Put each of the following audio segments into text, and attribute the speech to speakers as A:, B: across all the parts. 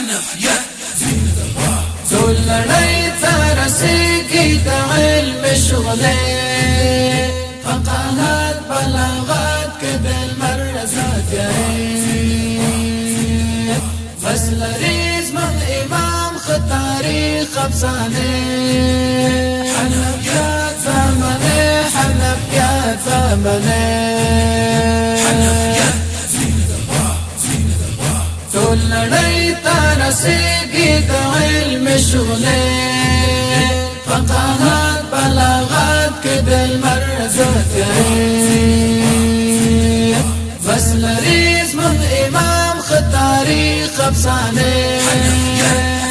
A: حنفیت ټول نړۍ ته رسېږي د علم شغلې فقاهت بلاغت کې د لمر رضا تیارې بس لري زموږ امام ښه تاریخ افسانې حنفیت زمانې حنفیت زمانې ټول نړۍ ته رسېږي د علم شغلې فقاهت بلاغت کې د لمر رضا تیارې بس لري زموږ امام ښه تاریخ افسانې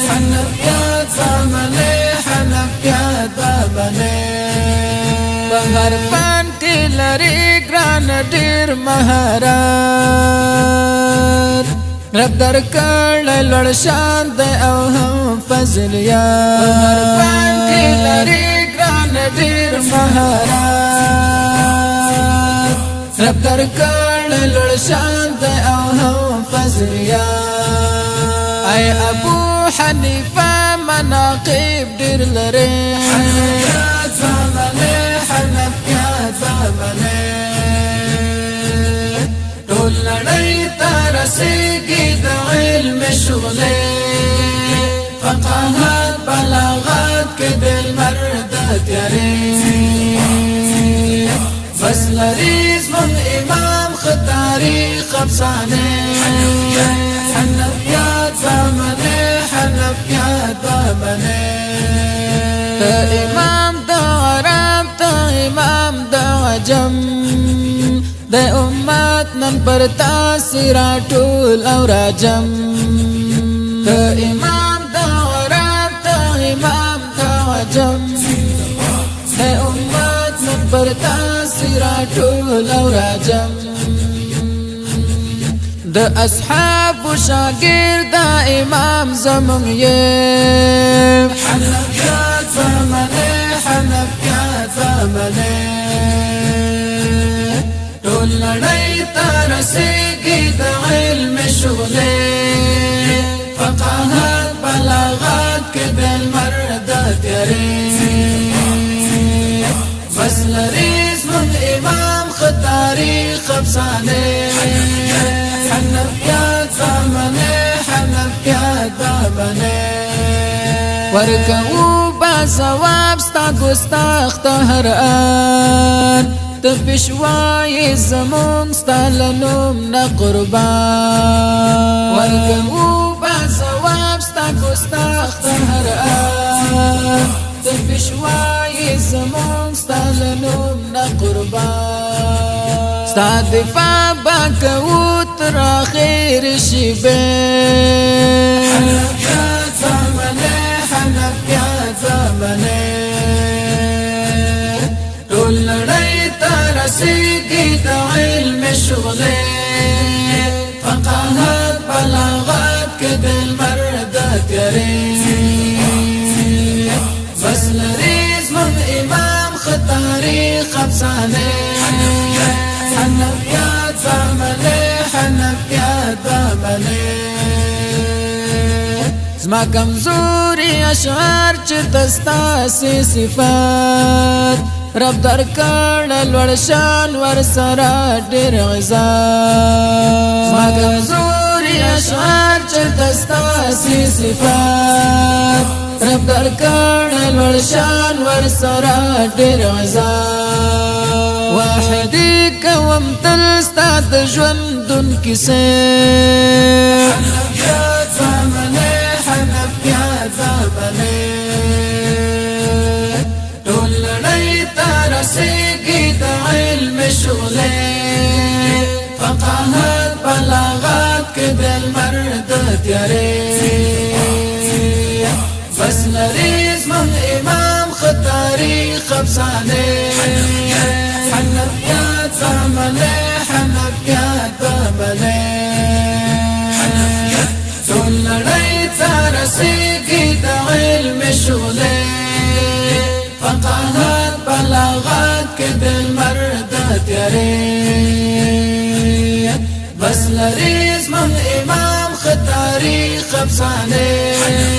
A: حنفیت زمانې حنفیت زمانې په هر فن کې لري ګران ډېر مهارت رب درکړی لوړ شان دی او هم فضلیات په هر فن کې لري ګران ډېر مهارت رب درکړی لوړ شان دی او هم فضلیات ای ابو حنیفه مناقب ډېر لري حنفیت زمانې حنفیت زمانې ټول نړۍ ته رسېږي د علم شغلې فقاهت بلاغت کې د لمر د تیارې بس لري زموږ امام ښه تاریخ افسانې حنفیت زمانې حنفیت زمانې ته امام د عرب ته امام د عجم د امت نن پر تاثیر ټول او راجم ته امام د عرب ته امام د عجم د امت نن پر تاثیر ټول او راجم د اصحاب شاګرد امام زمون یې حنفیت زمانې حنفیت زمانې ټول نړۍ ته رسېږي د علم شغلې فقاهت بلاغت کې د لمر د تیارې بس لري زموږ امام ښه تاریخ افسانې حنفیت زمانې حنفیت زمانې ورکوو به ثواب ستا ګستاخ ته هر آن ته پیشوای زمون ستا له نوم نه قربان ورکوو به ثواب ستا ګستاخ ته هر آن ته پیشوای زمون ستا له نوم نه قربان ستا دفاع به کوو تر آخر شیبې حنفیت زمانې حنفیت زمانې ټول نړۍ ته رسېږي د علم شغلې فقاهت بلاغت کې د لمر د تیارې بس لري زموږ امام ښه تاریخ افسانې حنفیت زمانې حنفیت زمانې زما کمزوري اشعار چې تستاسې صفات رب درکړی لوړ شان ورسره ډېر عزت زما کمزوري اشعار چې تستاسې صفات رب درکړی لوړ شان ورسره ډېر عزت واحدې کوم تل ستا د ژوندون کیسې حنفیت زمانې حنفیت زمانې ټول نړۍ ته رسېږي د علم شغلې فقاهت بلاغت کې د لمر د تیارې بس لري زموږ امام ښه تاریخ افسانې حنفیت زمانې حنفیت زمانې ټول نړۍ ته رسېږي د علم شغلې فقاهت بلاغت کې د لمر د تیارې بس لري زموږ امام تاریخ افسانه